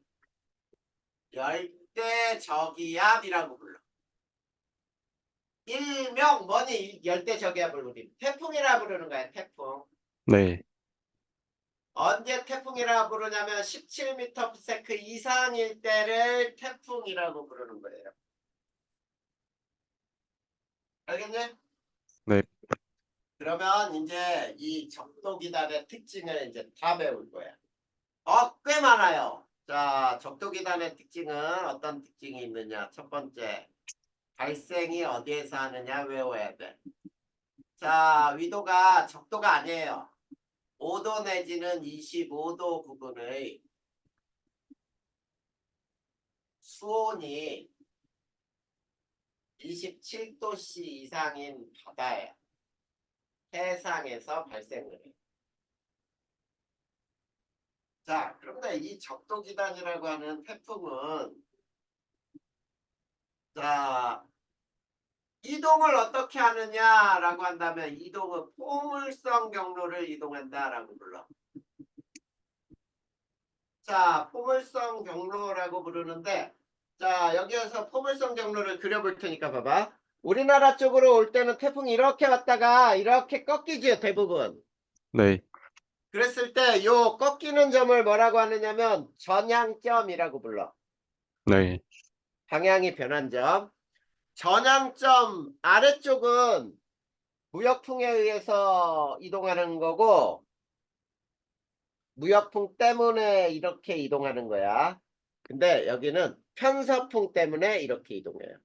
열대 저기압이라고 불러. 일명 뭐니 열대 저기압을 우리 태풍이라 부르는 거야. 태풍. 네, 언제 태풍이라 부르냐면 17m/s 이상일 때를 태풍이라고 부르는 거예요. 알겠니? 네, 그러면 이제 이 적도 기단의 특징을 이제 다 배울 거야. 꽤 많아요. 자, 적도 기단의 특징은 어떤 특징이 있느냐? 첫 번째, 발생이 어디에서 하느냐 외워야 돼. 자, 위도가 적도가 아니에요. 5도 내지는 25도 부근의 수온이 27도씨 이상인 바다에 해상에서 발생을 해요. 자, 그런데 이 적도 기단이라고 하는 태풍은 자, 이동을 어떻게 하느냐라고 한다면 이동은 포물선 경로를 이동한다라고 불러. 자, 포물선 경로라고 부르는데 자, 여기에서 포물선 경로를 그려볼 테니까 봐봐. 우리나라 쪽으로 올 때는 태풍이 이렇게 왔다가 이렇게 꺾이죠, 대부분. 네, 그랬을 때 요 꺾이는 점을 뭐라고 하느냐면 전향점이라고 불러. 네, 방향이 변한 점. 전향점 아래쪽은 무역풍에 의해서 이동하는 거고 무역풍 때문에 이렇게 이동하는 거야. 근데 여기는 편서풍 때문에 이렇게 이동해요.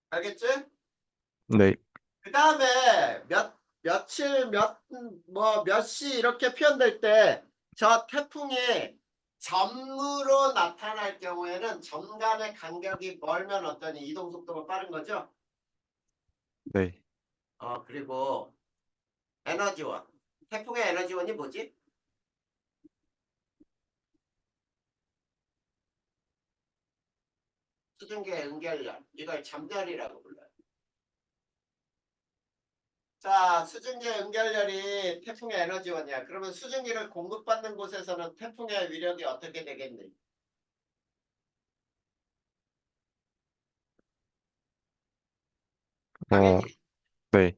알겠지? 네, 그 다음에 며칠, 몇 시 이렇게 표현될 때 저 태풍이 점으로 나타날 경우에는 점 간의 간격이 멀면 어떠니? 이동 속도가 빠른 거죠? 네. 그리고 에너지원. 태풍의 에너지원이 뭐지? 수증기의 응결열. 이걸 잠열이라고 불러요. 자, 수증기의 응결열이 태풍의 에너지원이야. 그러면 수증기를 공급받는 곳에서는 태풍의 위력이 어떻게 되겠니? 어, 강해지? 네,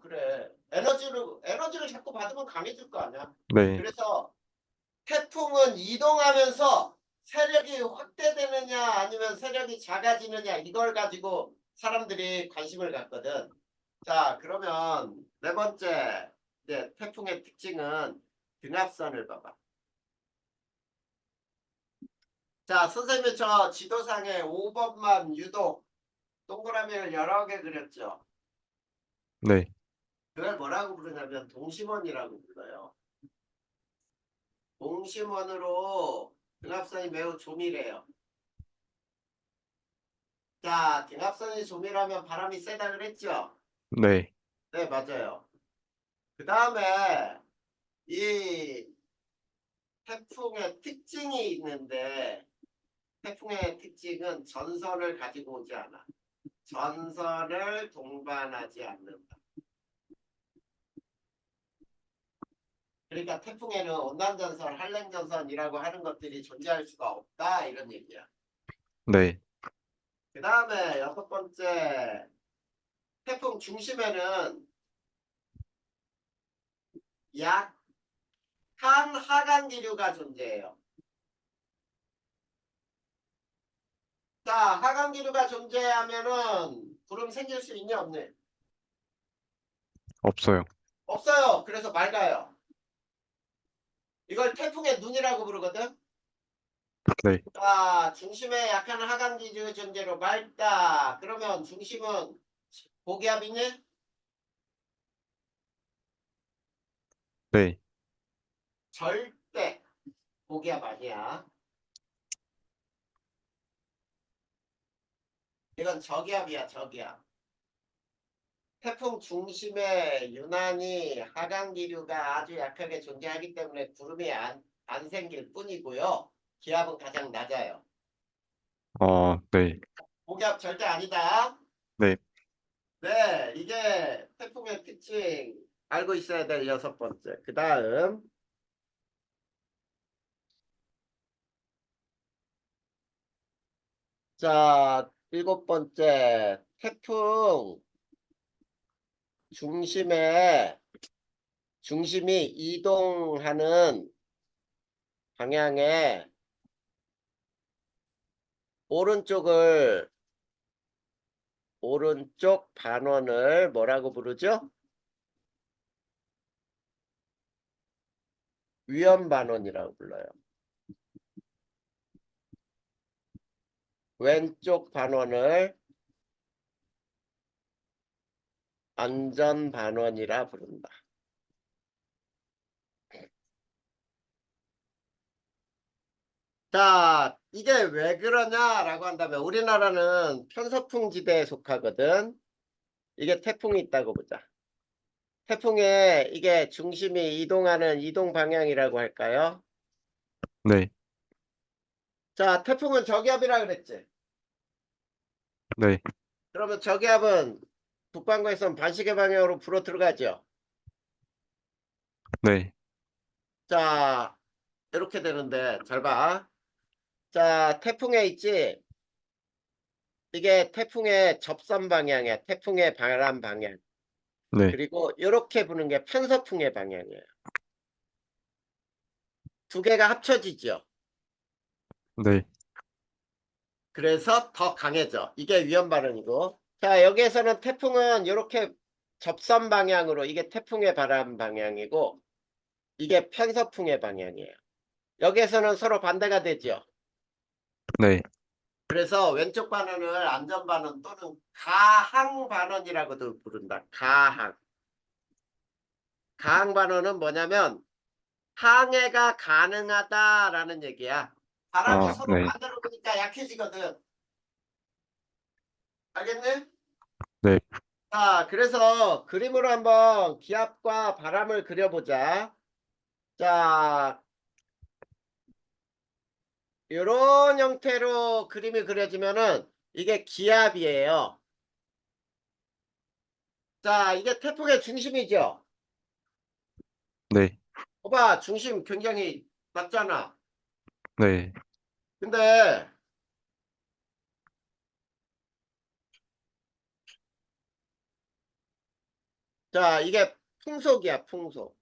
그래. 에너지를 자꾸 받으면 강해질 거 아니야. 네, 그래서 태풍은 이동하면서 세력이 확대되느냐 아니면 세력이 작아지느냐 이걸 가지고 사람들이 관심을 갖거든. 자, 그러면 네 번째 이제 태풍의 특징은 등압선을 봐봐. 자, 선생님이 저 지도상에 5번만 유독 동그라미를 여러 개 그렸죠. 네, 그걸 뭐라고 부르냐면 동심원이라고 불러요. 동심원으로 등압선이 매우 조밀해요. 자, 등압선이 조밀하면 바람이 세다 그랬죠? 네, 네, 맞아요. 그 다음에 이 태풍의 특징이 있는데 태풍의 특징은 전선을 가지고 오지 않아. 전선을 동반하지 않는다. 그러니까 태풍에는 온난전선, 한랭전선이라고 하는 것들이 존재할 수가 없다 이런 얘기야. 네, 그 다음에 여섯 번째 태풍 중심에는 약한 하강 기류가 존재해요. 자, 하강 기류가 존재하면은 구름 생길 수 있냐 없네? 없어요. 없어요. 그래서 맑아요. 이걸 태풍의 눈이라고 부르거든. 네, 자, 중심에 약한 하강 기류 존재로 맑다. 그러면 중심은 고기압이니? 네, 절대 고기압 아니야. 이건 저기압이야, 저기압. 태풍 중심에 유난히 하강 기류가 아주 약하게 존재하기 때문에 구름이 안 생길 뿐이고요. 기압은 가장 낮아요. 네, 고기압 절대 아니다. 네, 네, 이게 태풍의 특징 알고 있어야 될 6번째. 그 다음 자 7번째 태풍 중심이 이동하는 방향의 오른쪽 반원을 뭐라고 부르죠? 위험 반원이라고 불러요. 왼쪽 반원을 안전 반원이라 부른다. 자, 이게 왜 그러냐라고 한다면 우리나라는 편서풍 지대에 속하거든. 이게 태풍이 있다고 보자. 태풍의 이게 중심이 이동하는 이동 방향이라고 할까요? 네, 자, 태풍은 저기압이라 그랬지. 네, 그러면 저기압은 북반구에선 반시계 방향으로 불어 들어가죠. 네, 자, 이렇게 되는데 잘 봐. 자, 태풍에 있지. 이게 태풍의 접선 방향이야. 태풍의 바람 방향. 네, 그리고 이렇게 부는 게 편서풍의 방향이에요. 두 개가 합쳐지죠. 네, 그래서 더 강해져. 이게 위험 발언이고. 자, 여기에서는 태풍은 이렇게 접선 방향으로 이게 태풍의 바람 방향이고 이게 편서풍의 방향이에요. 여기에서는 서로 반대가 되죠. 네, 그래서 왼쪽 반원을 안전 반원 또는 가항 반원이라고도 부른다. 가항. 가항 반원은 뭐냐면 항해가 가능하다라는 얘기야. 바람이 서로 네, 반대로 부니까 약해지거든. 알겠니? 네, 자, 그래서 그림으로 한번 기압과 바람을 그려보자. 자, 이런 형태로 그림이 그려지면은 이게 기압이에요. 자, 이게 태풍의 중심이죠. 네, 봐봐, 중심 굉장히 낮잖아. 네, 근데 자, 이게 풍속이야, 풍속.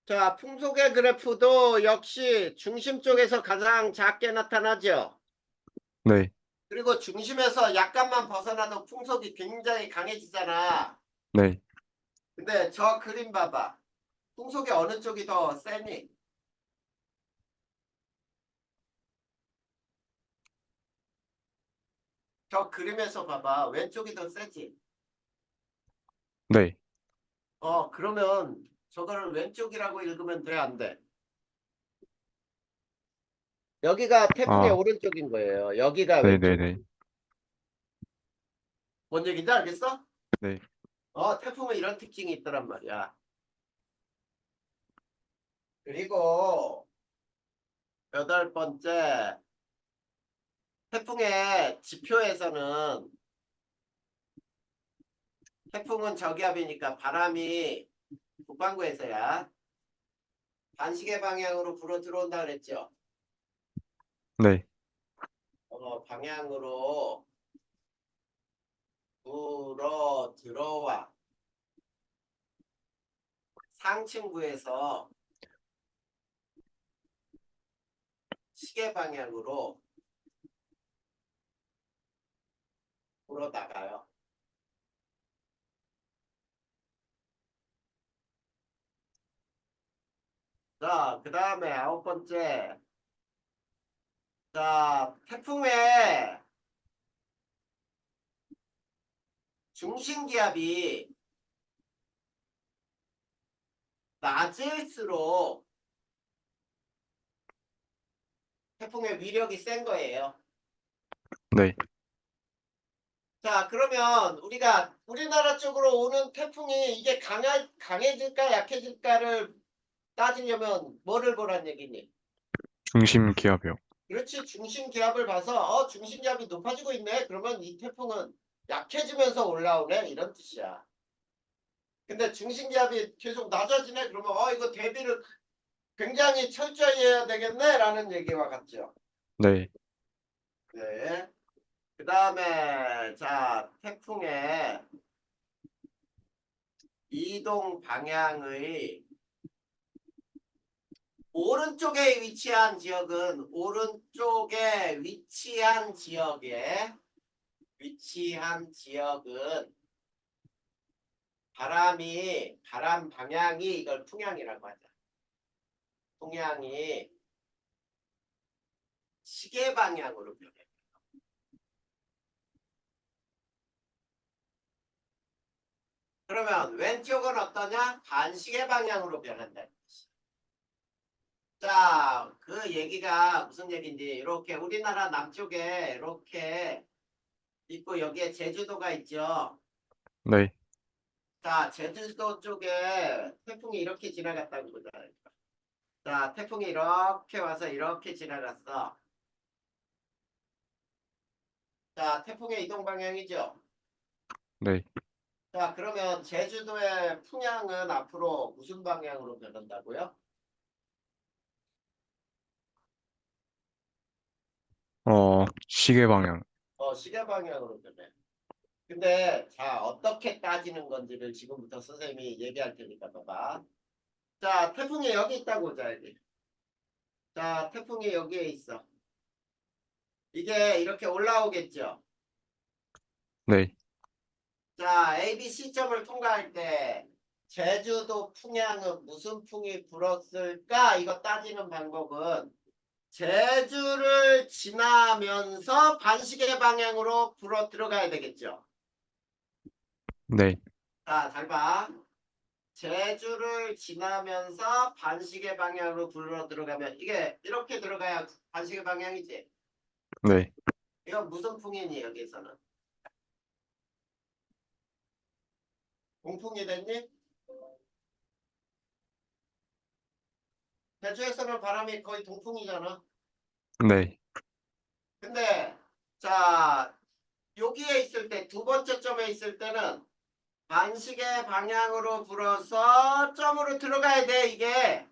자, 풍속의 그래프도 역시 중심 쪽에서 가장 작게 나타나죠. 네, 그리고 중심에서 약간만 벗어나도 풍속이 굉장히 강해지잖아. 네. 근데 저 그림 봐봐. 풍속이 어느 쪽이 더 세니? 저 그림에서 봐봐. 왼쪽이 더 세지? 네. 그러면 저거를 왼쪽이라고 읽으면 돼, 안 돼? 여기가 태풍의 아, 오른쪽인 거예요. 여기가 네, 네, 왼쪽. 네, 뭔 얘기인지 알겠어? 네, 태풍은 이런 특징이 있더란 말이야. 그리고 8번째, 태풍의 지표에서는 태풍은 저기압이니까 바람이 북반구에서야 반시계 방향으로 불어 들어온다 그랬죠. 네, 방향으로 불어 들어와 상층부에서 시계 방향으로 불어 나가요. 자, 그 다음에 9번째. 자, 태풍의 중심기압이 낮을수록 태풍의 위력이 센 거예요. 네. 자, 그러면 우리가 우리나라 쪽으로 오는 태풍이 이게 강해질까 약해질까를 따지려면 뭐를 보란 얘기니? 중심 기압이요. 그렇지, 중심 기압을 봐서 중심 기압이 높아지고 있네. 그러면 이 태풍은 약해지면서 올라오네 이런 뜻이야. 근데 중심 기압이 계속 낮아지네. 그러면 이거 대비를 굉장히 철저히 해야 되겠네라는 얘기와 같죠. 네. 네. 그 다음에 자 태풍의 이동 방향의 오른쪽에 위치한 지역은 바람 방향이 이걸 풍향이라고 하자. 풍향이 시계 방향으로 변해. 그러면 왼쪽은 어떠냐? 반시계 방향으로 변한다. 자, 그 얘기가 무슨 얘기인지 이렇게 우리나라 남쪽에 이렇게 있고 여기에 제주도가 있죠. 네. 자, 제주도 쪽에 태풍이 이렇게 지나갔다고 보자. 자, 태풍이 이렇게 와서 이렇게 지나갔어. 자, 태풍의 이동 방향이죠. 네. 자, 그러면 제주도의 풍향은 앞으로 무슨 방향으로 변한다고요? 시계 방향. 시계 방향으로 변해. 근데 자, 어떻게 따지는 건지를 지금부터 선생님이 얘기할 테니까 봐봐. 자, 태풍이 여기 있다고 보자, 여기. 자, 태풍이 여기에 있어. 이게 이렇게 올라오겠죠. 네. 자, ABC점을 통과할 때 제주도 풍향은 무슨 풍이 불었을까? 이거 따지는 방법은 제주를 지나면서 반시계 방향으로 불어 들어가야 되겠죠. 네. 자, 잘 봐. 제주를 지나면서 반시계 방향으로 불러 들어가면 이게 이렇게 들어가야 반시계 방향이지. 네. 이건 무슨 풍이니 여기서는? 동풍이 됐니? 제주에서는 바람이 거의 동풍이잖아. 네. 근데 자 여기에 있을 때 두 번째 점에 있을 때는 반시계 방향으로 불어서 점으로 들어가야 돼 이게.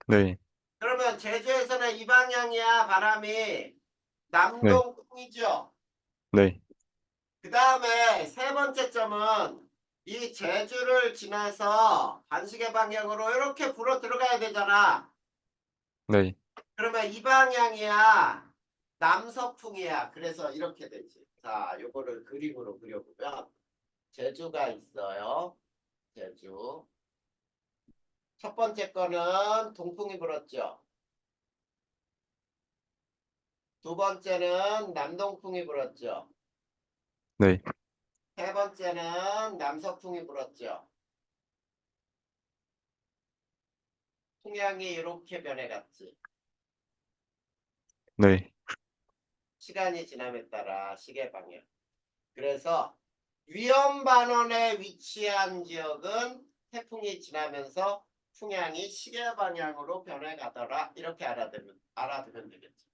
네. 그러면 제주에서는 이 방향이야 바람이 네. 남동풍이죠. 네. 그 다음에 세 번째 점은 이 제주를 지나서 반시계 방향으로 이렇게 불어 들어가야 되잖아. 네. 그러면 이 방향이야 남서풍이야. 그래서 이렇게 되지. 자, 요거를 그림으로 그려보면 제주가 있어요. 제주. 첫 번째 거는 동풍이 불었죠. 두 번째는 남동풍이 불었죠. 네. 세 번째는 남서풍이 불었죠. 풍향이 이렇게 변해갔지. 네. 시간이 지남에 따라 시계 방향. 그래서 위험 반원에 위치한 지역은 태풍이 지나면서 풍향이 시계 방향으로 변해가더라. 이렇게 알아두면 되겠지.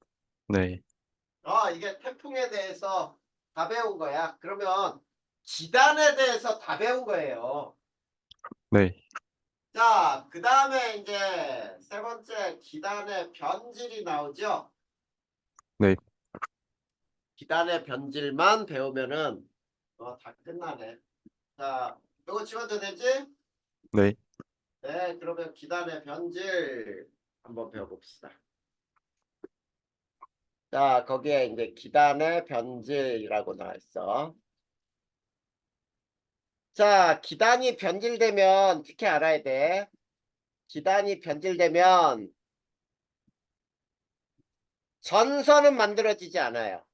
네. 이게 태풍에 대해서 다 배운 거야. 그러면 기단에 대해서 다 배운 거예요. 네. 자, 그 다음에 이제 세 번째 기단의 변질이 나오죠. 네. 기단의 변질만 배우면은 다 끝나네. 자, 이거 지워도 되지? 네. 네, 그러면 기단의 변질 한번 배워봅시다. 자, 거기에 이제 기단의 변질이라고 나와 있어. 자, 기단이 변질되면 어떻게 알아야 돼? 기단이 변질되면 전선은 만들어지지 않아요.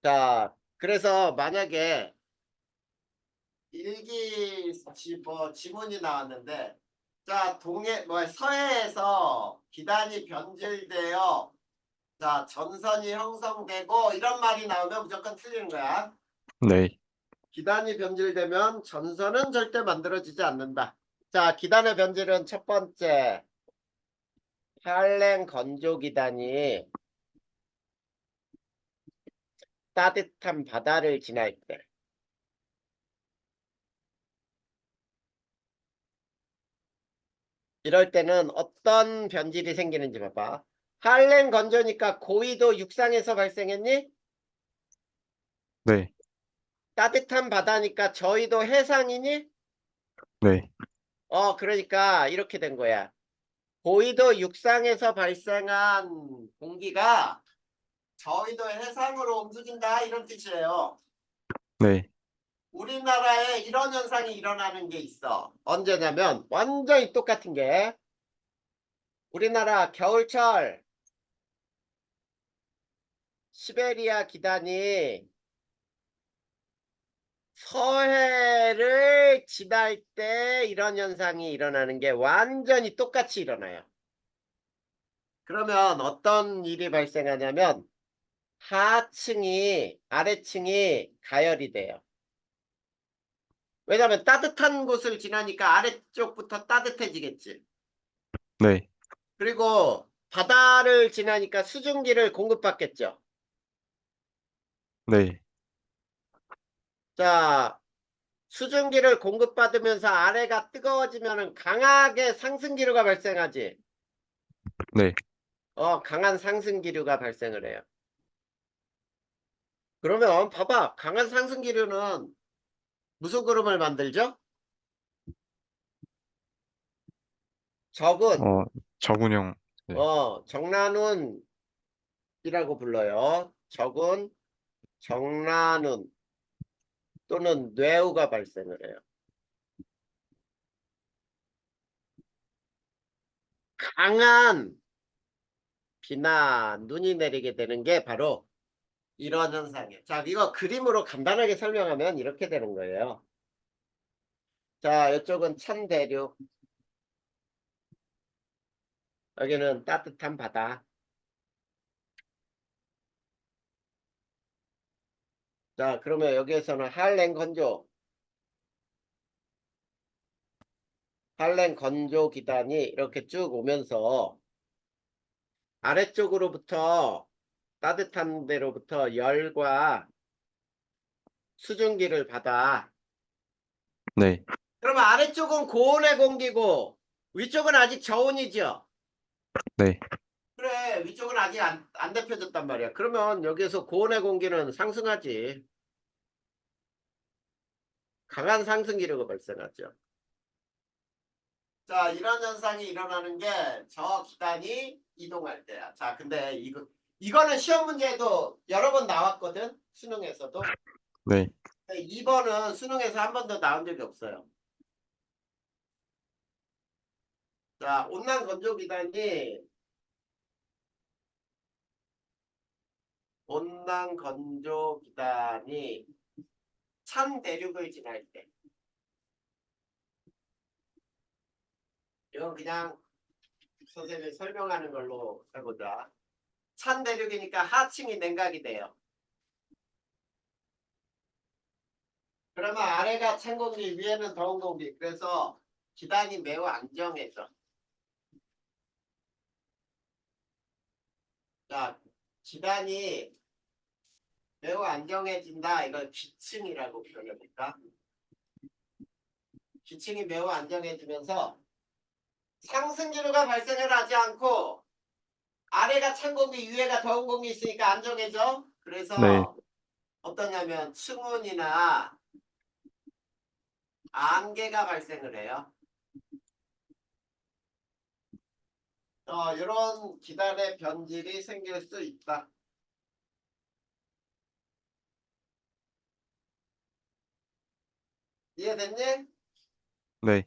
자, 그래서 만약에 지문이 나왔는데, 자, 서해에서 기단이 변질되어, 자, 전선이 형성되고, 이런 말이 나오면 무조건 틀리는 거야. 네. 기단이 변질되면 전선은 절대 만들어지지 않는다. 자, 기단의 변질은 첫 번째, 한랭 건조 기단이 따뜻한 바다를 지날 때. 이럴 때는 어떤 변질이 생기는지 봐봐. 한랭 건조니까 고위도 육상에서 발생했니? 네. 따뜻한 바다니까 저희도 해상이니? 네. 그러니까 이렇게 된 거야. 고위도 육상에서 발생한 공기가 저희도 해상으로 옮겨진다 이런 뜻이에요. 네. 우리나라에 이런 현상이 일어나는 게 있어. 언제냐면 완전히 똑같은 게 우리나라 겨울철 시베리아 기단이 서해를 지날 때 이런 현상이 일어나는 게 완전히 똑같이 일어나요. 그러면 어떤 일이 발생하냐면 하층이 아래층이 가열이 돼요. 왜냐하면 따뜻한 곳을 지나니까 아래쪽부터 따뜻해지겠지. 네. 그리고 바다를 지나니까 수증기를 공급받겠죠. 네. 자, 수증기를 공급받으면서 아래가 뜨거워지면 강하게 상승기류가 발생하지. 네. 강한 상승기류가 발생을 해요. 그러면 봐봐. 강한 상승기류는 무슨 구름을 만들죠? 적은 저군형. 네. 정란운이라고 불러요. 적은 정란운 또는 뇌우가 발생을 해요. 강한 비나 눈이 내리게 되는 게 바로 이런 현상이에요. 자, 이거 그림으로 간단하게 설명하면 이렇게 되는 거예요. 자, 이쪽은 찬 대륙, 여기는 따뜻한 바다. 자, 그러면 여기에서는 한랭 건조 기단이 이렇게 쭉 오면서 아래쪽으로부터 따뜻한 데로부터 열과 수증기를 받아. 네. 그러면 아래쪽은 고온의 공기고 위쪽은 아직 저온이죠. 네. 그래, 위쪽은 아직 안 데펴졌단 말이야. 그러면 여기에서 고온의 공기는 상승하지. 강한 상승 기류가 발생하죠. 자, 이런 현상이 일어나는 게 저 기단이 이동할 때야. 자, 근데 이거는 시험 문제에도 여러 번 나왔거든. 수능에서도. 네. 2번은 수능에서 한 번도 나온 적이 없어요. 자, 온난 건조 기단이 찬 대륙을 지날 때. 이건 그냥 선생님이 설명하는 걸로 해보자. 찬 대륙이니까 하층이 냉각이 돼요. 그러면 아래가 찬 공기, 위에는 더운 공기. 그래서 기단이 매우 안정해져. 자, 기단이 매우 안정해진다. 이걸 기층이라고 표현해볼까? 기층이 매우 안정해지면서 상승기류가 발생을 하지 않고 아래가 찬 공기, 위에가 더운 공기 있으니까 안 정해져. 그래서 네. 어떠냐면 충운이나 안개가 발생을 해요. 이런 기단의 변질이 생길 수 있다. 이해됐니? 네.